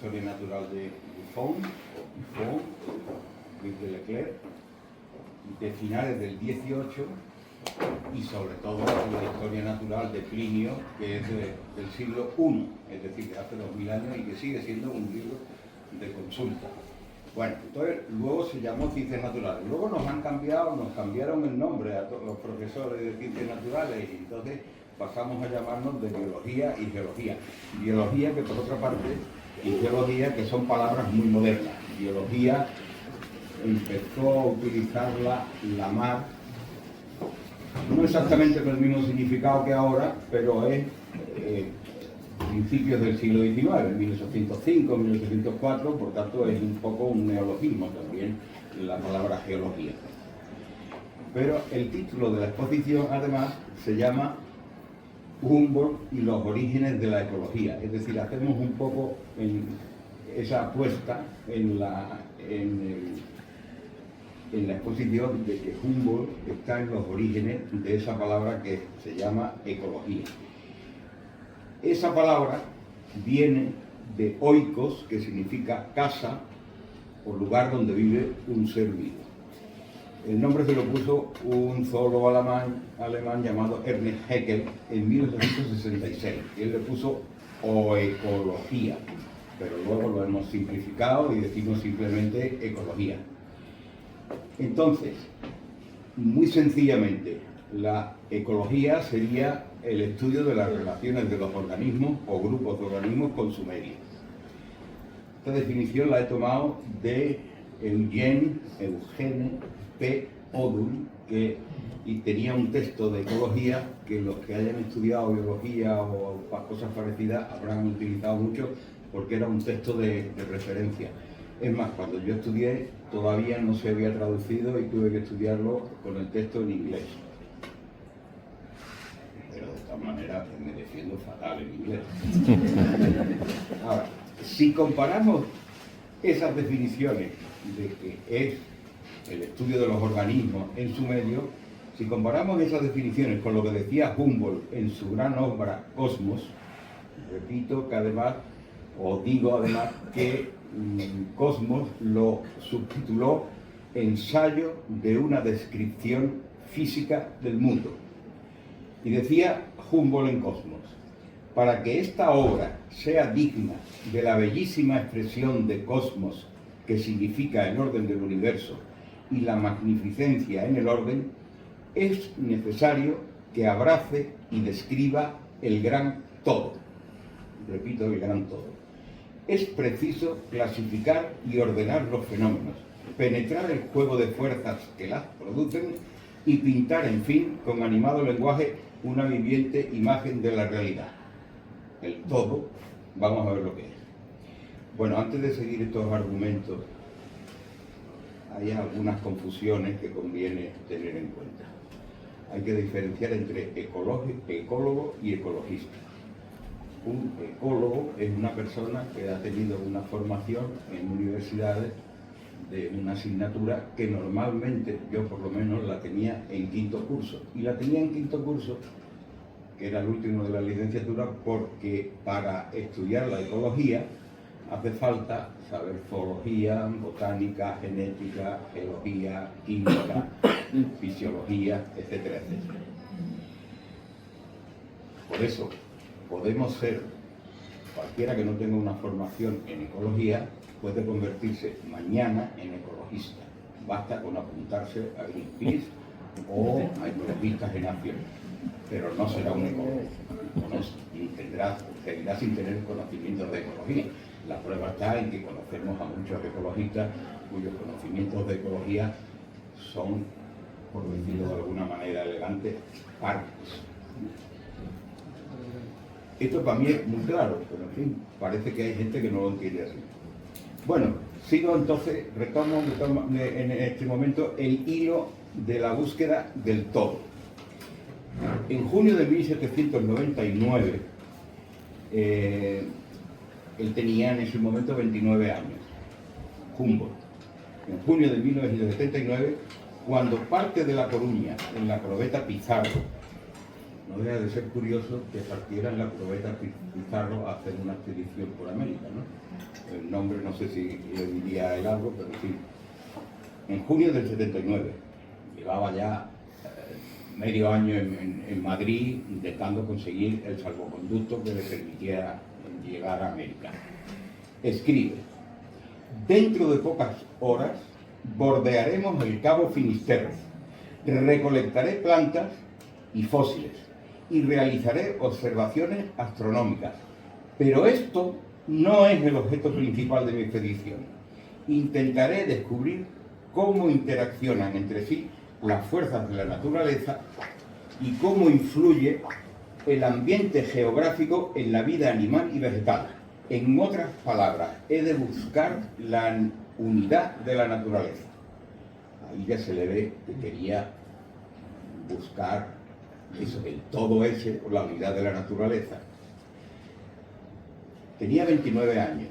historia natural de Buffon, Luis de Leclerc, de finales del 18, y sobre todo la historia natural de Plinio, que es del siglo I, es decir, de hace 2000 años, y que sigue siendo un libro de consulta. Bueno, entonces luego se llamó Ciencias Naturales. Luego nos cambiaron el nombre a todos los profesores de Ciencias Naturales, y entonces pasamos a llamarnos de Biología y Geología. Biología, que por otra parte, y Geología, que son palabras muy modernas. Biología empezó a utilizarla la mar, no exactamente con el mismo significado que ahora, pero es principios del siglo XIX, 1805, 1804, por tanto es un poco un neologismo también la palabra geología. Pero el título de la exposición, además, se llama Humboldt y los orígenes de la ecología, es decir, hacemos un poco esa apuesta en la exposición de que Humboldt está en los orígenes de esa palabra que se llama ecología. Esa palabra viene de oikos, que significa casa o lugar donde vive un ser vivo. El nombre se lo puso un zoólogo alemán llamado Ernest Haeckel en 1866. Y él le puso oecología, pero luego lo hemos simplificado y decimos simplemente ecología. Entonces, muy sencillamente, la ecología sería el estudio de las relaciones de los organismos o grupos de organismos con su medio. Esta definición la he tomado de Eugene P. Odum, y tenía un texto de ecología que los que hayan estudiado biología o cosas parecidas habrán utilizado mucho, porque era un texto de referencia. Es más, cuando yo estudié todavía no se había traducido y tuve que estudiarlo con el texto en inglés. Pero de esta manera me defiendo fatal en inglés. Ahora, si comparamos esas definiciones de que es el estudio de los organismos en su medio, si comparamos esas definiciones con lo que decía Humboldt en su gran obra Cosmos, repito que además, os digo además que Cosmos lo subtituló Ensayo de una descripción física del mundo. Y decía Humboldt en Cosmos: para que esta obra sea digna de la bellísima expresión de cosmos que significa el orden del universo y la magnificencia en el orden, es necesario que abrace y describa el gran todo. Repito, el gran todo. Es preciso clasificar y ordenar los fenómenos, penetrar el juego de fuerzas que las producen y pintar, en fin, con animado lenguaje, una viviente imagen de la realidad. El todo, vamos a ver lo que es. Bueno, antes de seguir estos argumentos, hay algunas confusiones que conviene tener en cuenta. Hay que diferenciar entre ecólogo y ecologista. Un ecólogo es una persona que ha tenido una formación en universidades de una asignatura que normalmente, yo por lo menos, la tenía en quinto curso. Y la tenía en quinto curso, que era el último de la licenciatura, porque para estudiar la ecología hace falta saber zoología, botánica, genética, geología, química, fisiología, etcétera, etcétera. Por eso, podemos ser, cualquiera que no tenga una formación en ecología, puede convertirse mañana en ecologista. Basta con apuntarse a Greenpeace o a ecologistas en acción, pero no será un ecólogo, seguirá sin tener conocimientos de ecología. La prueba está en que conocemos a muchos ecologistas cuyos conocimientos de ecología son, por decirlo de alguna manera elegante, parcos. Esto para mí es muy claro, pero en fin, parece que hay gente que no lo entiende así. Bueno, sigo entonces, retomo en este momento el hilo de la búsqueda del todo. En junio de 1799, él tenía en ese momento 29 años, Humboldt. En junio de 1979, cuando parte de La Coruña, en la corbeta Pizarro, no deja de ser curioso que partieran la probeta Pizarro a hacer una expedición por América, ¿no? El nombre no sé si le diría el algo, pero sí. En junio del 79, llevaba ya medio año en Madrid intentando conseguir el salvoconducto que le permitiera llegar a América. Escribe: dentro de pocas horas bordearemos el Cabo Finisterre, recolectaré plantas y fósiles y realizaré observaciones astronómicas. Pero esto no es el objeto principal de mi expedición. Intentaré descubrir cómo interaccionan entre sí las fuerzas de la naturaleza y cómo influye el ambiente geográfico en la vida animal y vegetal. En otras palabras, he de buscar la unidad de la naturaleza. Ahí ya se le ve que quería buscar eso, el todo ese, la unidad de la naturaleza. Tenía 29 años.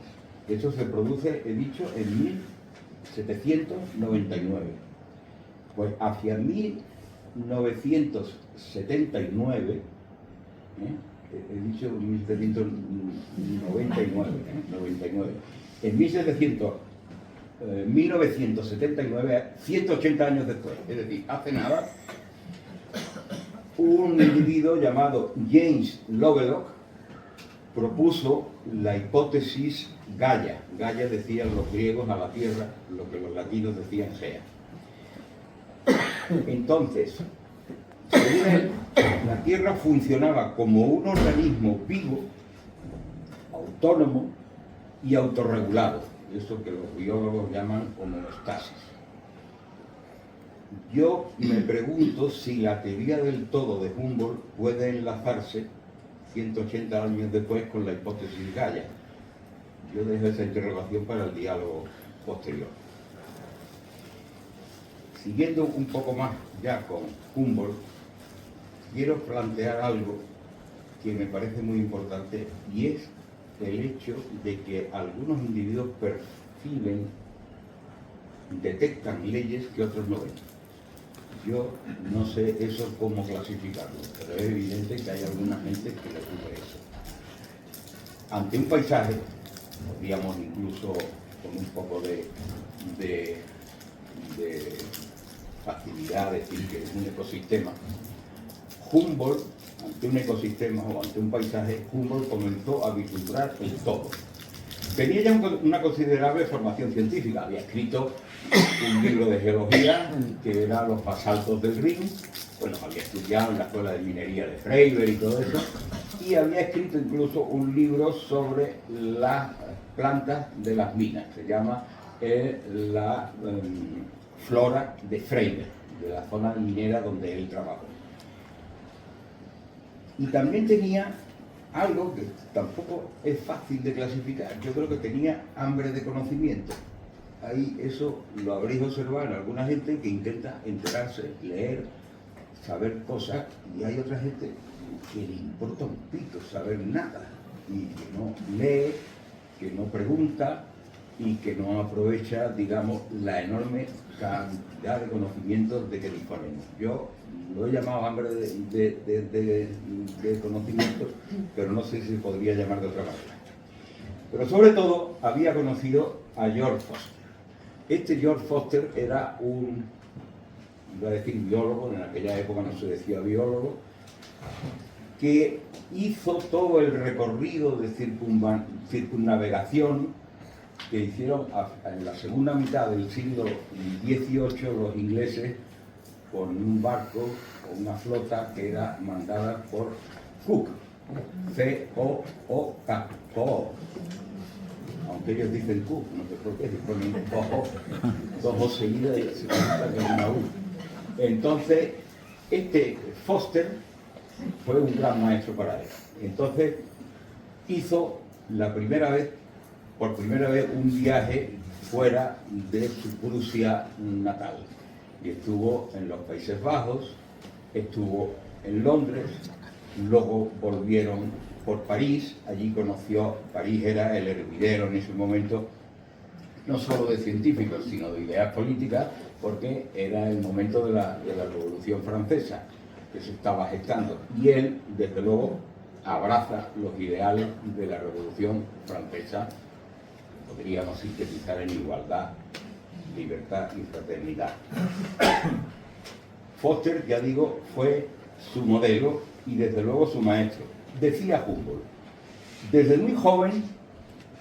Eso se produce, he dicho, en 1799. Pues hacia 1979, he dicho 1799, 99. En 1979, 180 años después, es decir, hace nada, un individuo llamado James Lovelock propuso la hipótesis Gaia. Gaia decían los griegos a la Tierra, lo que los latinos decían Gea. Entonces, según él, la Tierra funcionaba como un organismo vivo, autónomo y autorregulado. Eso que los biólogos llaman homeostasis. Yo me pregunto si la teoría del todo de Humboldt puede enlazarse 180 años después con la hipótesis Gaia. Yo dejo esa interrogación para el diálogo posterior. Siguiendo un poco más ya con Humboldt, quiero plantear algo que me parece muy importante, y es el hecho de que algunos individuos perciben, detectan leyes que otros no ven. Yo no sé eso cómo clasificarlo, pero es evidente que hay alguna gente que le ocurre eso. Ante un paisaje, podríamos incluso con un poco de facilidad decir que es un ecosistema, Humboldt, ante un ecosistema o ante un paisaje, Humboldt comenzó a vislumbrar el todo. Tenía ya una considerable formación científica, había escrito un libro de geología que era Los basaltos del Rin, bueno, había estudiado en la escuela de minería de Freiberg y todo eso, y había escrito incluso un libro sobre las plantas de las minas, se llama la flora de Freiberg, de la zona minera donde él trabajó. Y también tenía algo que tampoco es fácil de clasificar. Yo creo que tenía hambre de conocimiento. Ahí eso lo habréis observado en alguna gente que intenta enterarse, leer, saber cosas, y hay otra gente que le importa un pito saber nada, y que no lee, que no pregunta y que no aprovecha, digamos, la enorme cantidad de conocimientos de que disponemos. Yo lo he llamado hambre de conocimientos, pero no sé si se podría llamar de otra manera. Pero sobre todo había conocido a George Foster. Este George Foster era un, iba a decir biólogo, en aquella época no se decía biólogo, que hizo todo el recorrido de circunnavegación que hicieron en la segunda mitad del siglo XVIII los ingleses con un barco o una flota que era mandada por Cook, C-O-O-K, aunque ellos dicen Cook, no sé por qué, se ponen dos O seguidas y se cuenta que es una U. Entonces, este Foster fue un gran maestro para él. Entonces, hizo por primera vez un viaje fuera de su Prusia natal. Y estuvo en los Países Bajos, estuvo en Londres, luego volvieron por París, allí conoció, París era el hervidero en ese momento, no solo de científicos, sino de ideas políticas, porque era el momento de la Revolución Francesa. que se estaba gestando. Y él, desde luego, abraza los ideales de la Revolución Francesa, podríamos sintetizar en igualdad, libertad y fraternidad. Foster, ya digo, fue su modelo y desde luego su maestro. Decía Humboldt: desde muy joven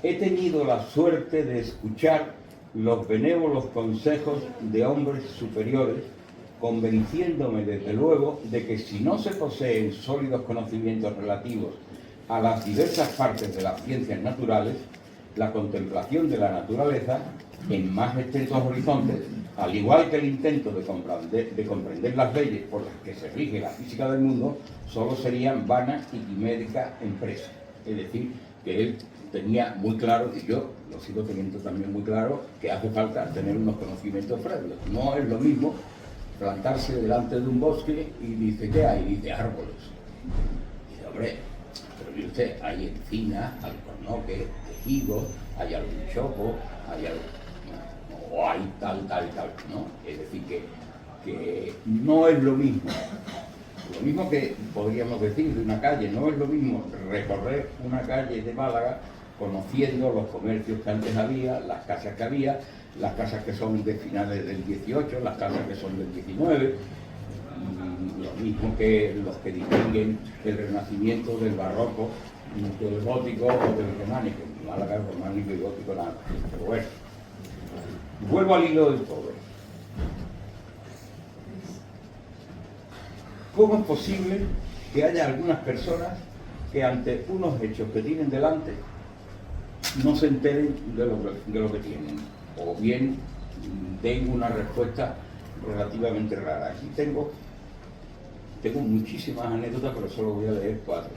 he tenido la suerte de escuchar los benévolos consejos de hombres superiores, convenciéndome desde luego de que si no se poseen sólidos conocimientos relativos a las diversas partes de las ciencias naturales, la contemplación de la naturaleza en más extensos horizontes, al igual que el intento de comprender las leyes por las que se rige la física del mundo, solo serían vanas y quiméricas empresas. Es decir, que él tenía muy claro, y yo lo sigo teniendo también muy claro, que hace falta tener unos conocimientos previos. No es lo mismo plantarse delante de un bosque y dice, ¿qué hay? Y dice, árboles. Y dice, hombre, pero mire usted, hay encinas, alcornoques, higos, hay algún chopo, hay algo, o hay tal, ¿no? Es decir, que no es lo mismo. Lo mismo que podríamos decir de una calle, no es lo mismo recorrer una calle de Málaga conociendo los comercios que antes había, las casas que había, las casas que son de finales del 18, las casas que son del 19, lo mismo que los que distinguen el Renacimiento del Barroco, del Gótico o del Románico. Málaga, Románico y Gótico nada. Pero bueno, vuelvo al hilo del todo. ¿Cómo es posible que haya algunas personas que ante unos hechos que tienen delante no se enteren de lo que tienen? O bien tengo una respuesta relativamente rara. Aquí tengo muchísimas anécdotas, pero solo voy a leer 4.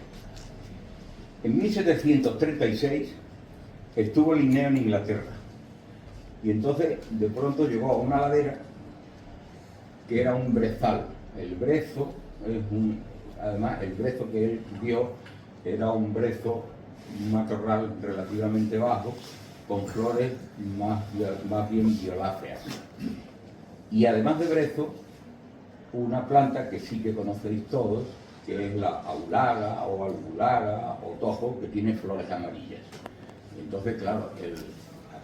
En 1736 estuvo Linneo en Inglaterra y entonces de pronto llegó a una ladera que era un brezal. El brezo además el brezo que él vio era un brezo, un matorral relativamente bajo, con flores más bien violáceas. Y además de brezo, una planta que sí que conocéis todos, que es la aulaga o albulaga o tojo, que tiene flores amarillas. Y entonces, claro,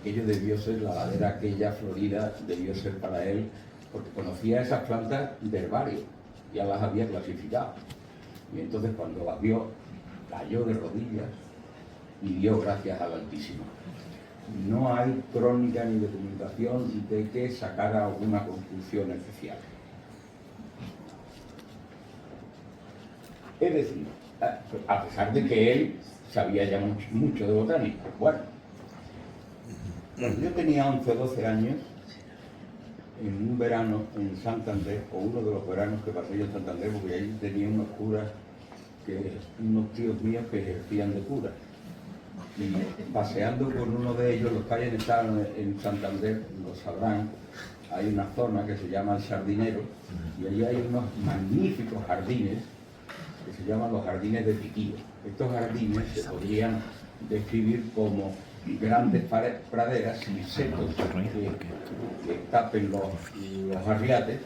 aquello debió ser, la ladera aquella florida debió ser para él, porque conocía esas plantas de herbario, ya las había clasificado. Y entonces cuando las vio, cayó de rodillas y dio gracias al Altísimo. No hay crónica ni documentación de que sacara alguna conclusión especial. Es decir, a pesar de que él sabía ya mucho de botánica. Bueno, cuando yo tenía 11 o 12 años, en un verano en Santander, o uno de los veranos que pasé yo en Santander, porque ahí tenía unos curas, unos tíos míos que ejercían de curas. Y paseando con uno de ellos, los que hayan estado en Santander lo sabrán, hay una zona que se llama el Sardinero, y allí hay unos magníficos jardines que se llaman los jardines de Piquillo. Estos jardines se podrían describir como grandes praderas sin setos que tapen los arriates.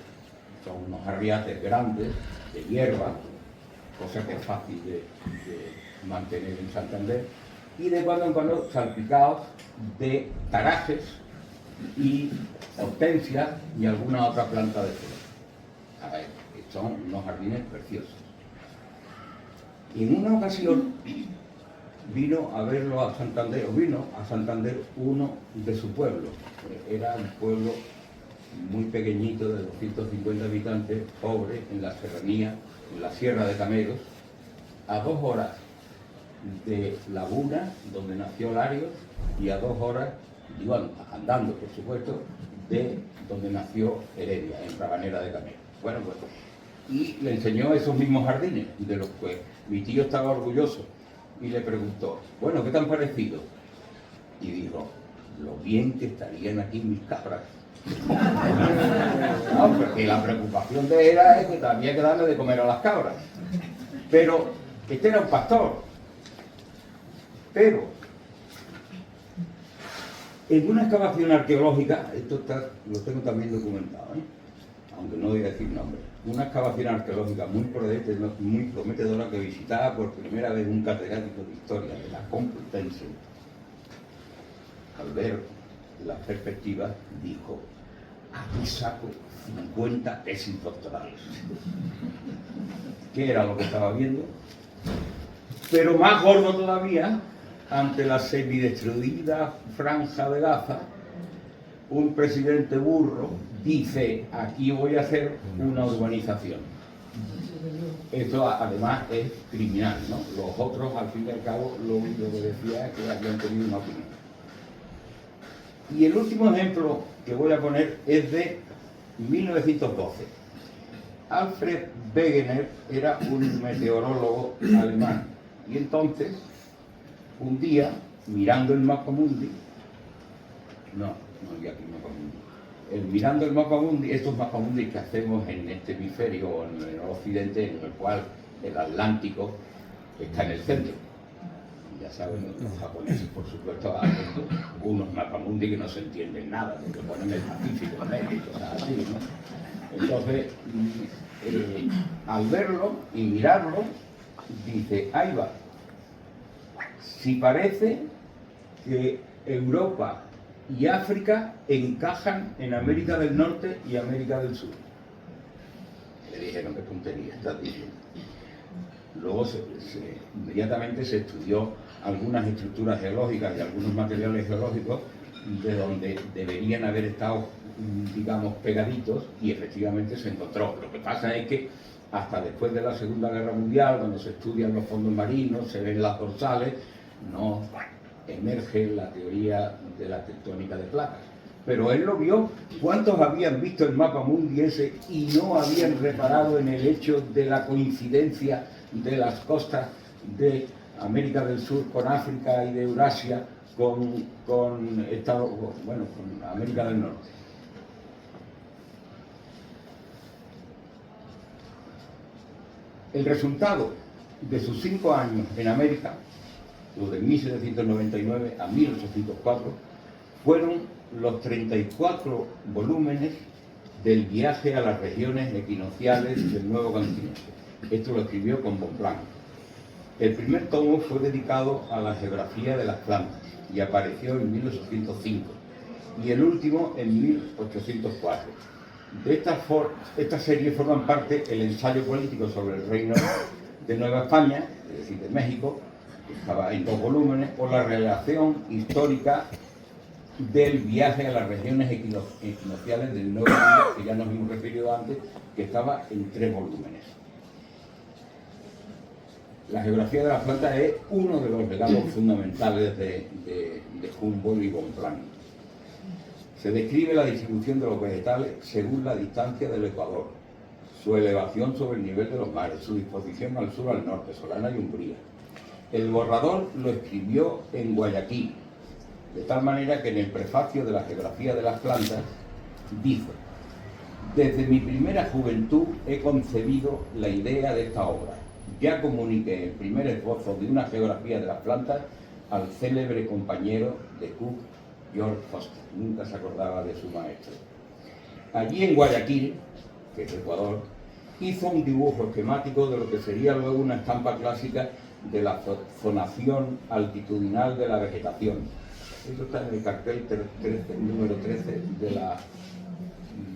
Son unos arriates grandes de hierba, cosa que es fácil de mantener en Santander, y de cuando en cuando salpicados de tarajes y hortensias y alguna otra planta de flor. A ver, son unos jardines preciosos. Y en una ocasión vino a Santander uno de su pueblo. Era un pueblo muy pequeñito, de 250 habitantes, pobre, en la serranía, en la Sierra de Cameros, a 2 horas de Laguna, donde nació Larios, y a 2 horas, andando por supuesto, de donde nació Heredia, en Rabanera de Cameros. Bueno, pues, y le enseñó esos mismos jardines, de los que mi tío estaba orgulloso, y le preguntó, bueno, ¿qué te han parecido? Y dijo, lo bien que estarían aquí mis cabras. No, porque la preocupación de él era que había que darle de comer a las cabras. Pero este era un pastor. Pero en una excavación arqueológica, esto lo tengo también documentado, aunque no voy a decir nombre, una excavación arqueológica muy prometedora que visitaba por primera vez un catedrático de historia de la Complutense. Al ver las perspectivas, dijo: aquí saco 50 tesis doctorales. ¿Qué era lo que estaba viendo? Pero más gordo todavía, ante la semidestruida franja de Gaza, un presidente burro dice: aquí voy a hacer una urbanización. Esto además es criminal, ¿no? Los otros, al fin y al cabo, lo único que decía es que habían tenido una opinión. Y el último ejemplo que voy a poner es de 1912. Alfred Wegener era un meteorólogo alemán y entonces, un día, mirando el mapa mundi, mirando el mapa mundi, estos mapas mundi que hacemos en este hemisferio o en el occidente, en el cual el Atlántico está en el centro. Ya saben, los japoneses, por supuesto, hacen unos mapamundi que no se entienden nada, porque ponen el Pacífico en medio y cosas así, ¿no? Entonces, al verlo y mirarlo, dice: ahí va, si parece que Europa y África encajan en América del Norte y América del Sur. Le dijeron: qué tontería estás diciendo. Luego inmediatamente se estudió algunas estructuras geológicas y algunos materiales geológicos de donde deberían haber estado, digamos, pegaditos, y efectivamente se encontró. Lo que pasa es que hasta después de la Segunda Guerra Mundial, cuando se estudian los fondos marinos, se ven las dorsales, no emerge la teoría de la tectónica de placas. Pero él lo vio. ¿Cuántos habían visto el mapa mundi ese y no habían reparado en el hecho de la coincidencia de las costas de América del Sur con África y de Eurasia con América del Norte? El resultado de sus 5 años en América, los de 1799 a 1804, fueron los 34 volúmenes del viaje a las regiones equinocciales del nuevo continente. Esto lo escribió con Bonpland. El primer tomo fue dedicado a la geografía de las plantas y apareció en 1805, y el último en 1804. De esta serie forman parte el ensayo político sobre el reino de Nueva España, es decir, de México, que estaba en 2 volúmenes, o la relación histórica del viaje a las regiones equinocciales del Nuevo Mundo, que ya nos hemos referido antes, que estaba en 3 volúmenes. La geografía de las plantas es uno de los legados fundamentales de Humboldt y Bonpland. Se describe la distribución de los vegetales según la distancia del Ecuador, su elevación sobre el nivel de los mares, su disposición al sur, al norte, Solana y Umbría. El borrador lo escribió en Guayaquil, de tal manera que en el prefacio de la geografía de las plantas dice: desde mi primera juventud he concebido la idea de esta obra. Ya comuniqué el primer esbozo de una geografía de las plantas al célebre compañero de Cook, George Foster. Nunca se acordaba de su maestro. Allí en Guayaquil, que es Ecuador, hizo un dibujo esquemático de lo que sería luego una estampa clásica de la zonación altitudinal de la vegetación. Eso está en el cartel número 13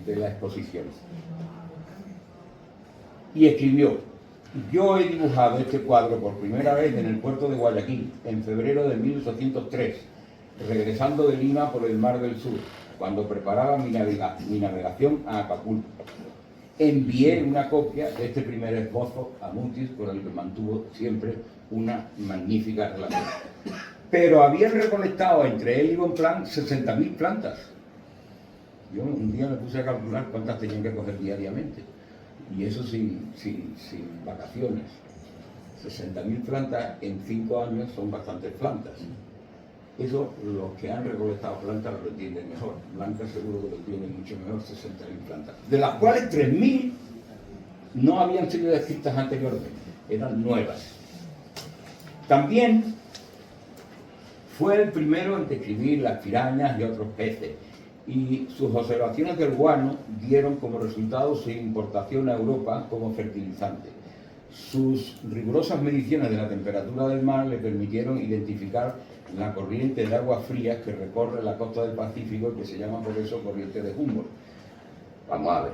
de la exposición. Y escribió: yo he dibujado este cuadro por primera vez en el puerto de Guayaquil, en febrero de 1803, regresando de Lima por el Mar del Sur, cuando preparaba mi navegación a Acapulco. Envié una copia de este primer esbozo a Mutis, con el que mantuvo siempre una magnífica relación. Pero habían recolectado entre él y Bonpland 60.000 plantas. Yo un día me puse a calcular cuántas tenían que coger diariamente, y eso sin vacaciones. 60.000 plantas en 5 años son bastantes plantas. Eso los que han recolectado plantas lo entienden mejor. Blanca seguro que lo entienden mucho mejor. 60.000 plantas, de las cuales 3.000 no habían sido descritas anteriormente, eran nuevas. También fue el primero en describir las pirañas y otros peces, y sus observaciones del guano dieron como resultado su importación a Europa como fertilizante. Sus rigurosas mediciones de la temperatura del mar le permitieron identificar la corriente de aguas frías que recorre la costa del Pacífico y que se llama por eso corriente de Humboldt. Vamos a ver,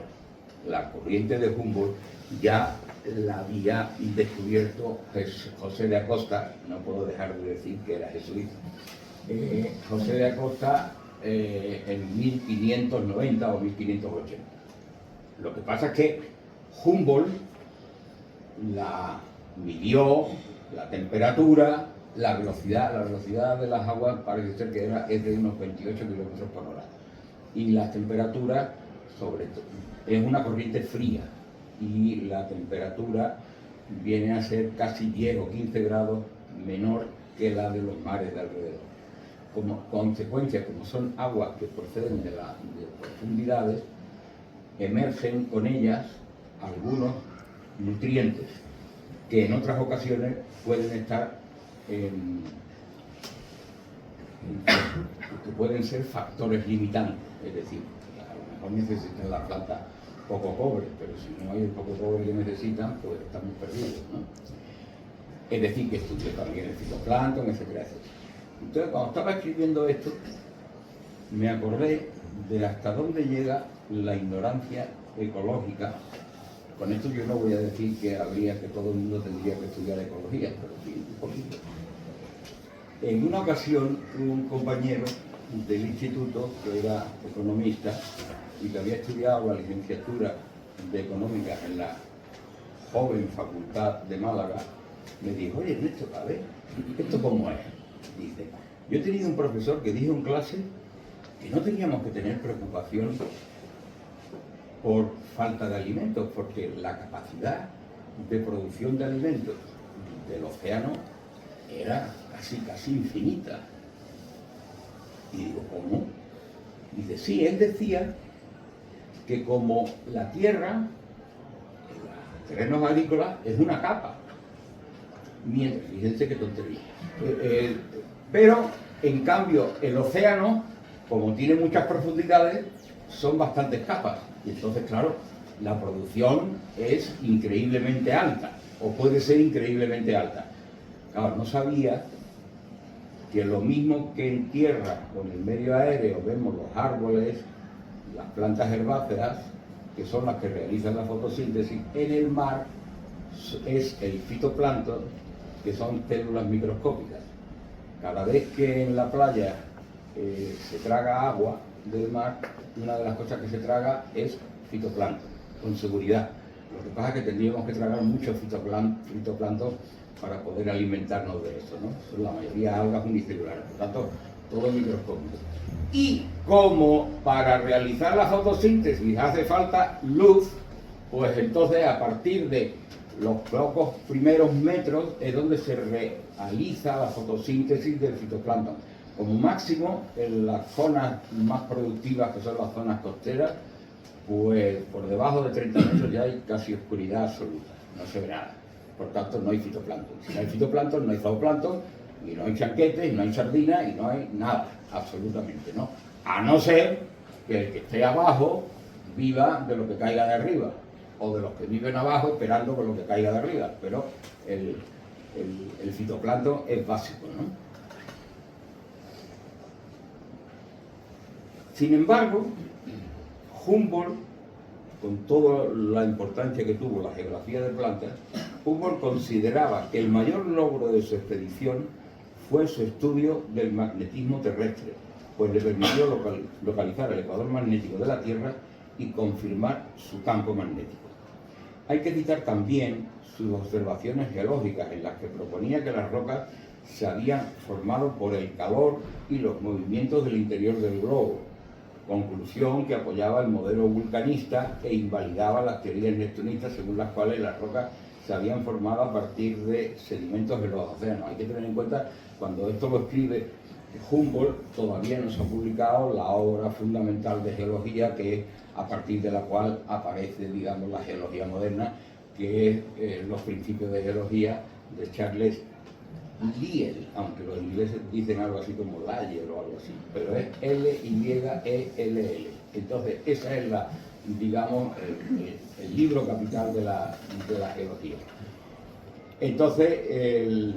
la corriente de Humboldt ya la había descubierto José de Acosta, no puedo dejar de decir que era jesuita. José de Acosta en 1590 o 1580. Lo que pasa es que Humboldt la midió, la temperatura, la velocidad de las aguas parece ser que es de unos 28 kilómetros por hora. Y la temperatura, sobre todo, es una corriente fría y la temperatura viene a ser casi 10 o 15 grados menor que la de los mares de alrededor. Como consecuencia, como son aguas que proceden de profundidades, emergen con ellas algunos nutrientes que en otras ocasiones pueden estar que pueden ser factores limitantes, es decir, a lo mejor necesitan las plantas poco cobre, pero si no hay el poco cobre que necesitan, pues estamos perdidos, ¿no? Es decir, que estudio también el fitoplancton, etcétera, etcétera. Entonces, cuando estaba escribiendo esto, me acordé de hasta dónde llega la ignorancia ecológica. Con esto yo no voy a decir que todo el mundo tendría que estudiar ecología, pero sí un poquito. En una ocasión, un compañero del instituto, que era economista y que había estudiado la licenciatura de Económicas en la joven Facultad de Málaga, me dijo: oye, Ernesto, a ver, ¿esto cómo es? Dice: yo he tenido un profesor que dijo en clase que no teníamos que tener preocupación por falta de alimentos, porque la capacidad de producción de alimentos del océano era casi infinita. Y digo: ¿cómo? Dice: sí, él decía que como la tierra, los terrenos agrícolas, es una capa. Mientras, fíjense qué tontería. Pero, en cambio, el océano, como tiene muchas profundidades, son bastantes capas. Y entonces, claro, la producción es increíblemente alta, o puede ser increíblemente alta. Claro, no sabía que lo mismo que en tierra o en el medio aéreo vemos los árboles, las plantas herbáceas, que son las que realizan la fotosíntesis, en el mar es el fitoplancton, que son células microscópicas. Cada vez que en la playa se traga agua del mar, una de las cosas que se traga es fitoplancton, con seguridad. Lo que pasa es que tendríamos que tragar mucho fitoplancton para poder alimentarnos de eso, ¿no? Son la mayoría algas unicelulares, por tanto, todo microscópico. Y como para realizar la fotosíntesis hace falta luz, pues entonces a partir de los pocos primeros metros es donde se realiza la fotosíntesis del fitoplancton. Como máximo, en las zonas más productivas, que son las zonas costeras, pues por debajo de 30 metros ya hay casi oscuridad absoluta, no se ve nada. Por tanto, no hay fitoplancton. Si no hay fitoplancton, no hay zooplancton, y no hay chanquetes, y no hay sardinas, y no hay nada, absolutamente, ¿no? A no ser que el que esté abajo viva de lo que caiga de arriba, o de los que viven abajo esperando por lo que caiga de arriba, pero el fitoplancton es básico, ¿no? Sin embargo, Humboldt, con toda la importancia que tuvo la geografía de plantas, Humboldt consideraba que el mayor logro de su expedición fue su estudio del magnetismo terrestre, pues le permitió localizar el ecuador magnético de la Tierra y confirmar su campo magnético. Hay que citar también sus observaciones geológicas, en las que proponía que las rocas se habían formado por el calor y los movimientos del interior del globo, conclusión que apoyaba el modelo vulcanista e invalidaba las teorías neptunistas según las cuales las rocas se habían formado a partir de sedimentos de los océanos. Hay que tener en cuenta, cuando esto lo escribe Humboldt, todavía no se ha publicado la obra fundamental de geología, que es a partir de la cual aparece, digamos, la geología moderna, que es los principios de geología de Charles Liel, aunque los ingleses dicen algo así como Lyell o algo así, pero es L-Y-E-L-L. Entonces, esa es la, digamos, el libro capital de la geología. Entonces,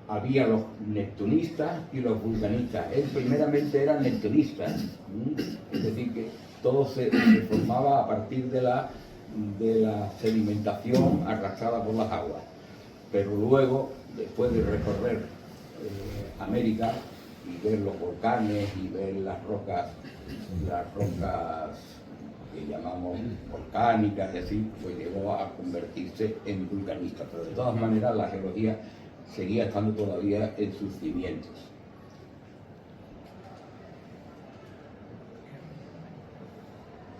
había los neptunistas y los vulcanistas. Él primeramente era neptunista, es decir, que todo se formaba a partir de la sedimentación arrastrada por las aguas. Pero luego, después de recorrer América y ver los volcanes y ver las rocas que llamamos volcánicas y así, pues llegó a convertirse en vulcanista. Pero de todas maneras la geología seguía estando todavía en sus cimientos.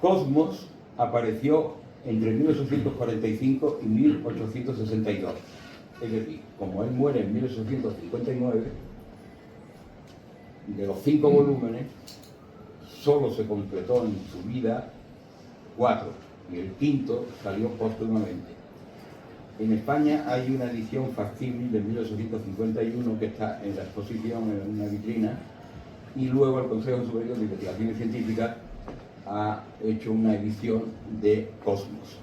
Cosmos apareció entre 1845 y 1862. Es decir, como él muere en 1859, de los 5 volúmenes, solo se completó en su vida 4, y el 5º salió póstumamente. En España hay una edición facsímil de 1851 que está en la exposición en una vitrina, y luego el Consejo Superior de Investigaciones Científicas ha hecho una edición de Cosmos.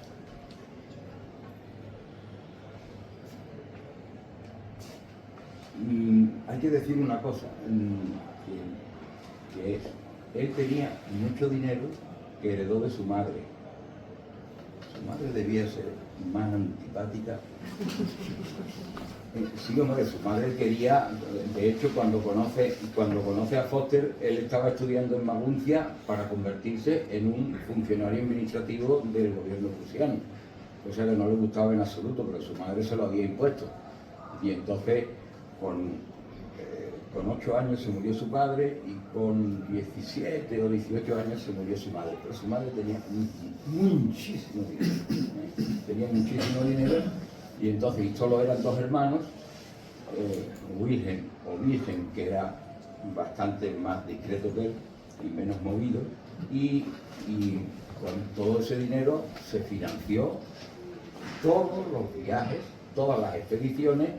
Hay que decir una cosa, que él tenía mucho dinero que heredó de su madre. Su madre debía ser más antipática. Sí, hombre, su madre quería, de hecho, cuando conoce a Foster, él estaba estudiando en Maguncia para convertirse en un funcionario administrativo del gobierno prusiano, cosa que no le gustaba en absoluto, pero su madre se lo había impuesto. Y entonces, con 8 años se murió su padre y con 17 o 18 años se murió su madre. Pero su madre tenía muchísimo dinero. Tenía muchísimo dinero y entonces, y solo eran 2 hermanos, Wilhelm, que era bastante más discreto que él y menos movido, y con todo ese dinero se financió todos los viajes, todas las expediciones,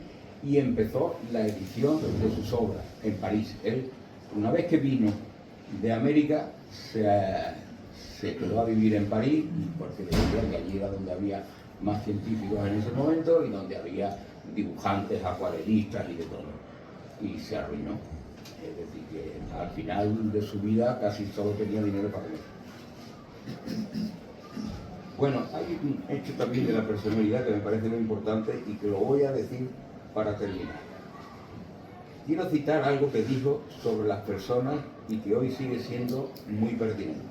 y empezó la edición de sus obras en París. Él, una vez que vino de América, se quedó a vivir en París, porque le decían que allí era donde había más científicos en ese momento y donde había dibujantes, acuarelistas y de todo. Y se arruinó. Es decir, que al final de su vida casi solo tenía dinero para comer. Bueno, hay un hecho también de la personalidad que me parece muy importante y que lo voy a decir para terminar. Quiero citar algo que dijo sobre las personas y que hoy sigue siendo muy pertinente.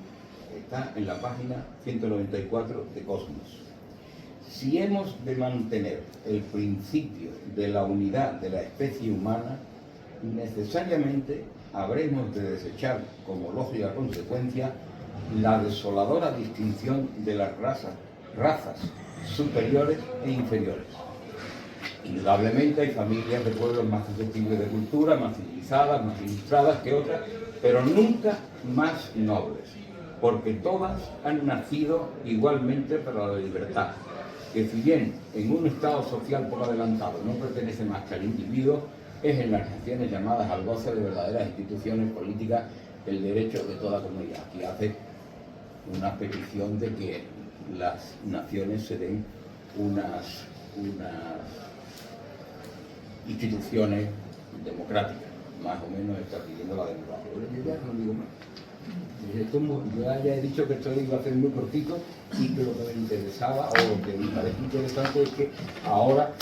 Está en la página 194 de Cosmos. Si hemos de mantener el principio de la unidad de la especie humana, necesariamente habremos de desechar como lógica consecuencia la desoladora distinción de las razas superiores e inferiores. Indudablemente hay familias de pueblos más susceptibles de cultura, más civilizadas, más ilustradas que otras, pero nunca más nobles, porque todas han nacido igualmente para la libertad, que si bien en un estado social por adelantado no pertenece más que al individuo, es en las naciones llamadas al goce de verdaderas instituciones políticas el derecho de toda comunidad. Aquí hace una petición de que las naciones se den unas instituciones democráticas, más o menos está pidiendo la democracia. Yo ya no digo más. Yo ya he dicho que esto iba a ser muy cortito y que lo que me interesaba o lo que me parece interesante es que ahora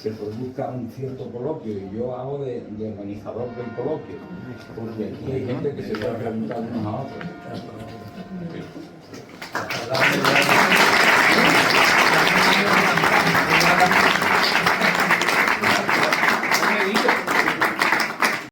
se produzca un cierto coloquio y yo hago de organizador del coloquio, porque aquí hay gente que se puede preguntar unos a otros.